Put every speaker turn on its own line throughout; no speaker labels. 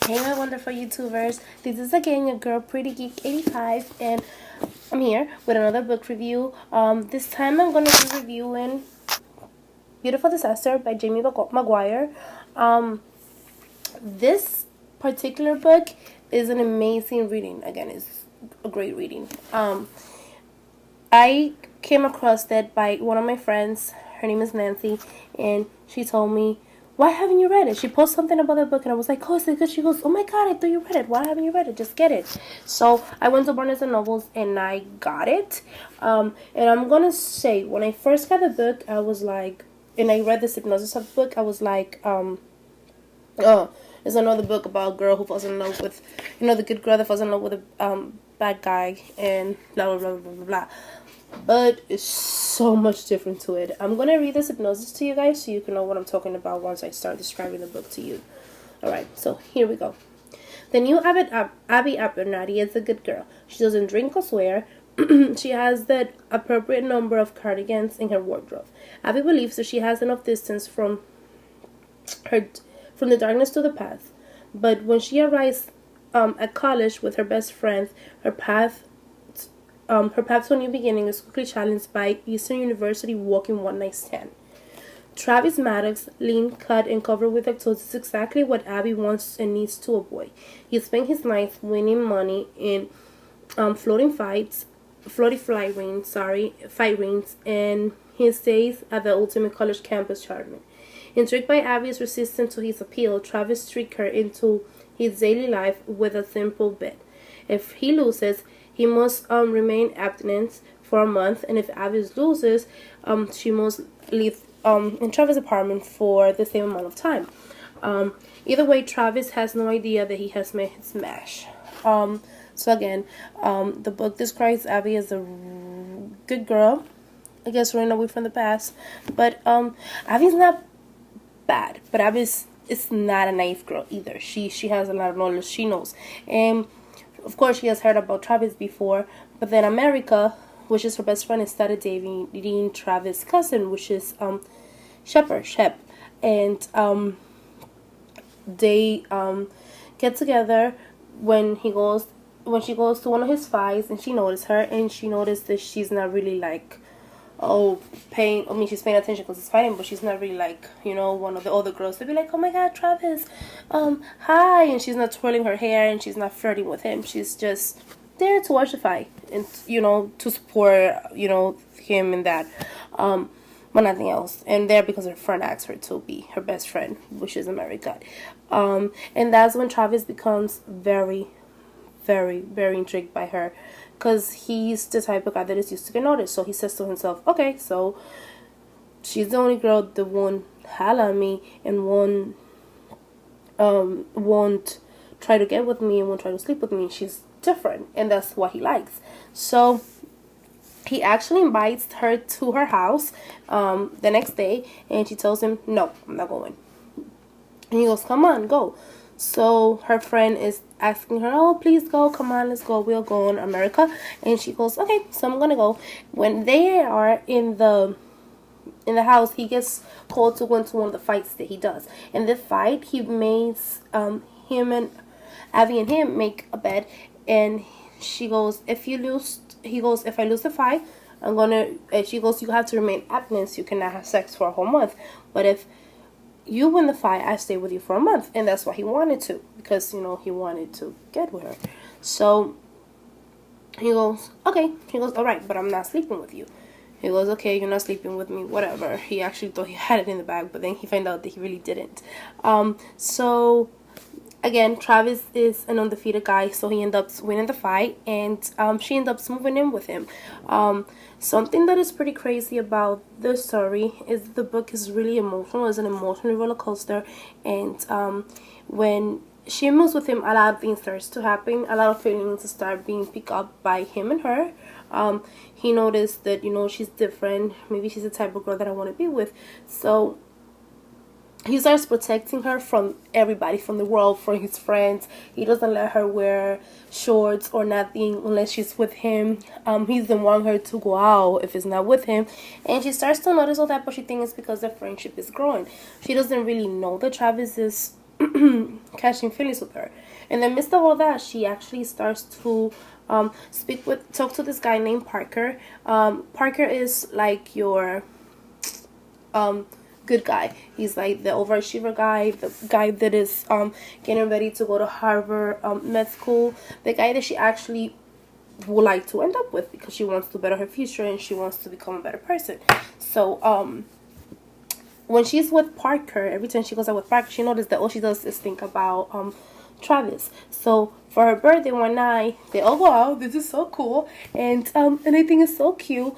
Hey my wonderful YouTubers, this is again your girl Pretty Geek 85 and I'm here with another book review. This time I'm going to be reviewing Beautiful Disaster by Jamie Maguire. This particular book is an amazing reading. Again, it's a great reading. I came across that by one of my friends. Her name is Nancy, and she told me, why haven't you read it? She posted something about the book, and I was like, oh, is it good? She goes, oh my god, I thought you read it. Why haven't you read it? Just get it. So I went to Barnes & Nobles, and I got it. And I'm going to say, when I first got the book, I was like, and I read the synopsis of the book, I was like, oh, it's another book about a girl who falls in love with, the good girl that falls in love with a bad guy, and blah, blah, blah, blah, blah, blah. But it's so much different to it. I'm going to read the synopsis to you guys so you can know what I'm talking about once I start describing the book to you. Alright, so here we go. The new Abby Abernathy is a good girl. She doesn't drink or swear. She has the appropriate number of cardigans in her wardrobe. Abby believes that she has enough distance from the darkness to the path. But when she arrives at college with her best friend, her path to a new beginning is quickly challenged by Eastern University walking one-night stand. Travis Maddox, lean, cut, and covered with lactose, is exactly what Abby wants and needs to avoid. He spent his nights winning money in fight rings, and he stays at the ultimate college campus charming. Intrigued by Abby's resistance to his appeal, Travis tricks her into his daily life with a simple bet. If he loses, he must remain abstinent for a month, and if Abby loses, she must live in Travis' apartment for the same amount of time. Either way, Travis has no idea that he has made his smash. So again, the book describes Abby as a good girl, I guess running away from the past, but Abby's not bad, but Abby's is not a naive girl either. She has a lot of knowledge. She knows, and of course, she has heard about Travis before, but then America, which is her best friend, started dating Travis' cousin, which is Shep, and they get together when she goes to one of his fights, and she noticed her, and she noticed that she's not really like she's paying attention because he's fighting, but she's not really like, one of the other girls to be like, oh my god, Travis, hi, and she's not twirling her hair, and she's not flirting with him. She's just there to watch the fight, and, to support, him in that, but nothing else, and there because her friend asked her to be her best friend, which is America, and that's when Travis becomes very, very, very intrigued by her, because he's the type of guy that is used to get noticed. So he says to himself, okay, so she's the only girl that won't holler at me and won't try to get with me and won't try to sleep with me. She's different, and that's what he likes. So he actually invites her to her house the next day, and she tells him, no, I'm not going. And he goes, come on, go. So her friend is asking her, oh, please go, come on, let's go, we'll go in America. And she goes, okay, so I'm gonna go. When they are in the house, he gets called to go into one of the fights that he does. In the fight, he makes him and Abby and him make a bet, and she goes, if you lose, he goes, if I lose the fight, she goes, you have to remain abstinent, you cannot have sex for a whole month. But if you win the fight, I stay with you for a month. And that's what he wanted to, because, he wanted to get with her. So he goes, okay. He goes, all right, but I'm not sleeping with you. He goes, okay, you're not sleeping with me, whatever. He actually thought he had it in the bag, but then he found out that he really didn't. So again, Travis is an undefeated guy, so he ends up winning the fight, and she ends up moving in with him. Something that is pretty crazy about this story is the book is really emotional. It's an emotional roller coaster, and when she moves with him, a lot of things starts to happen. A lot of feelings start being picked up by him and her. He noticed that, she's different. Maybe she's the type of girl that I want to be with. So he starts protecting her from everybody, from the world, from his friends. He doesn't let her wear shorts or nothing unless she's with him. He doesn't want her to go out if it's not with him. And she starts to notice all that, but she thinks it's because their friendship is growing. She doesn't really know that Travis is catching feelings with her. In the midst of all that, she actually starts to talk to this guy named Parker. Parker is like your good guy. He's like the overachiever guy, the guy that is getting ready to go to Harvard med school, the guy that she actually would like to end up with because she wants to better her future and she wants to become a better person. So when she's with Parker, every time she goes out with Parker, she notices that all she does is think about Travis. So for her birthday one night, they all go out. This is so cool, and I think it's so cute.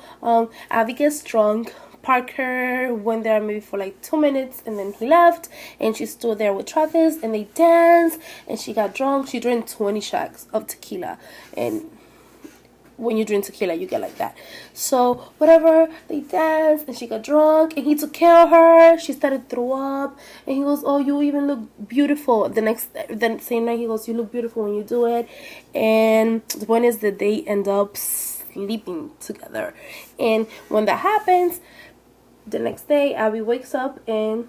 Abby gets drunk. Parker went there maybe for like 2 minutes, and then he left, and she stood there with Travis, and they danced, and she got drunk. She drank 20 shots of tequila, and when you drink tequila, you get like that. So whatever, they danced and she got drunk and he took care of her. She started to throw up and he goes, "Oh, you even look beautiful." The same night he goes, "You look beautiful when you do it." And the point is that they end up sleeping together. And when that happens, the next day Abby wakes up and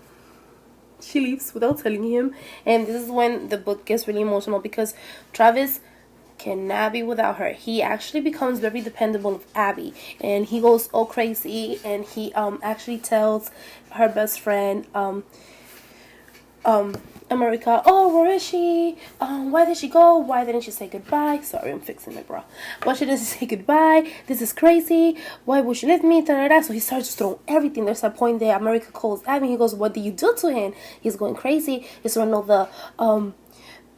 she leaves without telling him. And this is when the book gets really emotional because Travis cannot be without her. He actually becomes very dependable of Abby, and he goes all crazy, and he actually tells her best friend America, "Oh, where is she? Why did she go? Why didn't she say goodbye?" Sorry, I'm fixing my bra. "Why she didn't say goodbye? This is crazy. Why would she leave me?" Da-da-da. So he starts to throw everything. There's a point there America calls Abby. He goes, "What did you do to him? He's going crazy. He's running all the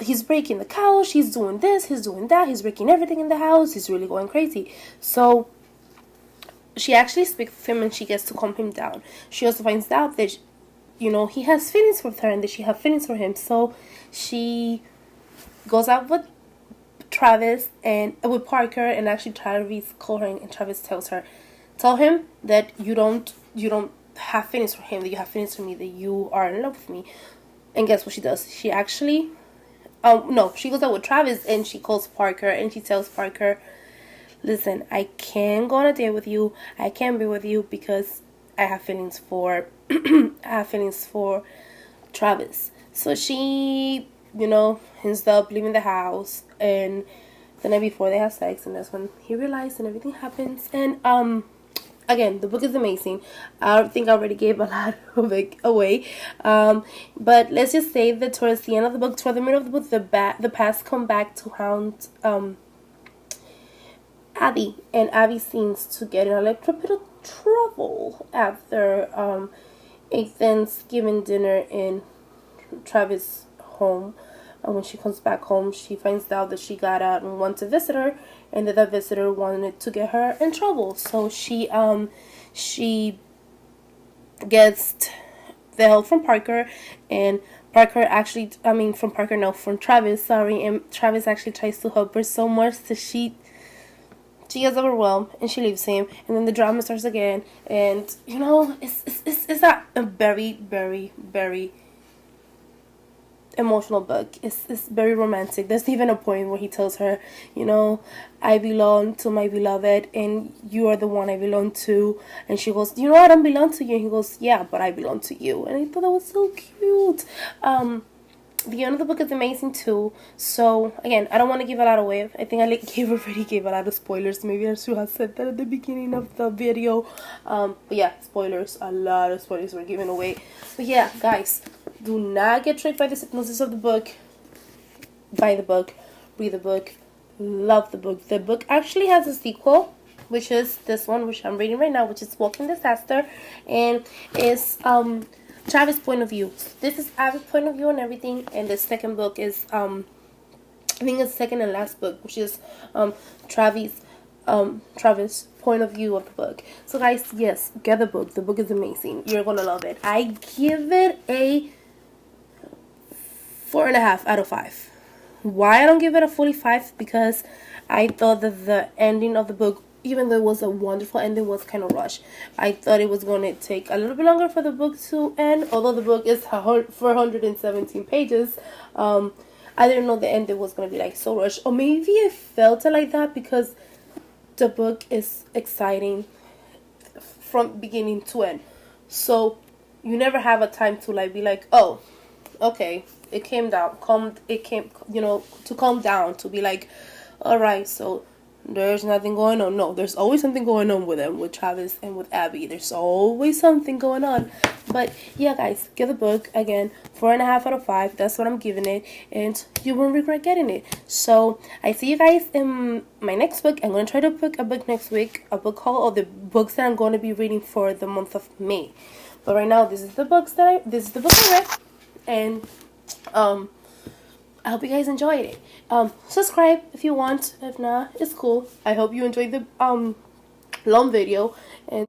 he's breaking the couch, he's doing this, he's doing that, he's breaking everything in the house, he's really going crazy." So she actually speaks with him and she gets to calm him down. She also finds out that, he has feelings for her and that she has feelings for him. So she goes out with Travis and with Parker, and actually Travis calls her and Travis tell him that you don't have feelings for him, that you have feelings for me, that you are in love with me. And guess what she does? She actually no, she goes out with Travis and she calls Parker and she tells Parker, "Listen, I can't go on a date with you. I can't be with you because I have feelings for Travis." So she, ends up leaving the house, and the night before they have sex, and that's when he realized and everything happens. And again, the book is amazing. I think I already gave a lot of it away. But let's just say that towards the end of the book, toward the middle of the book, the past come back to haunt Abby. And Abby seems to get in a little bit of trouble after a Thanksgiving dinner in Travis' home. When she comes back home, she finds out that she got out and wants to visit her, and that visitor wanted to get her in trouble. So she gets the help from Parker, and from Travis, sorry, and Travis actually tries to help her so much that she gets overwhelmed and she leaves him, and then the drama starts again. And it's a very, very, very emotional book. It's very romantic. There's even a point where he tells her, "I belong to my beloved and you are the one I belong to." And she goes, "I don't belong to you." And he goes, "Yeah, but I belong to you." And I thought that was so cute. The end of the book is amazing too. So again, I don't want to give a lot away. I think I already gave a lot of spoilers. Maybe I should have said that at the beginning of the video. But yeah, spoilers. A lot of spoilers were given away. But yeah, guys, do not get tricked by the synopsis of the book. Buy the book, read the book, love the book. The book actually has a sequel, which is this one, which I'm reading right now, which is Walking Disaster, and it's Travis' point of view. This is Abby's point of view and everything, and the second book is I think it's second and last book, which is Travis' point of view of the book. So guys, yes, get the book. The book is amazing. You're gonna love it. I give it a 4.5 out of 5. Why I don't give it a fully 5? Because I thought that the ending of the book, even though it was a wonderful ending, was kind of rushed. I thought it was going to take a little bit longer for the book to end, although the book is 417 pages. I didn't know the ending was going to be like so rushed, or maybe I felt it like that because the book is exciting from beginning to end. So you never have a time to like be like, "Oh, okay, it came down, it came, to calm down, to be like, all right, so there's nothing going on. No, there's always something going on with them, with Travis and with Abby. There's always something going on. But yeah, guys, give the book again 4.5 out of 5. That's what I'm giving it, and you won't regret getting it. So I see you guys in my next book. I'm gonna try to pick a book next week, a book haul of the books that I'm going to be reading for the month of May. But right now, this is the book I read, and I hope you guys enjoyed it. Subscribe if you want. If not, it's cool. I hope you enjoyed the long video, and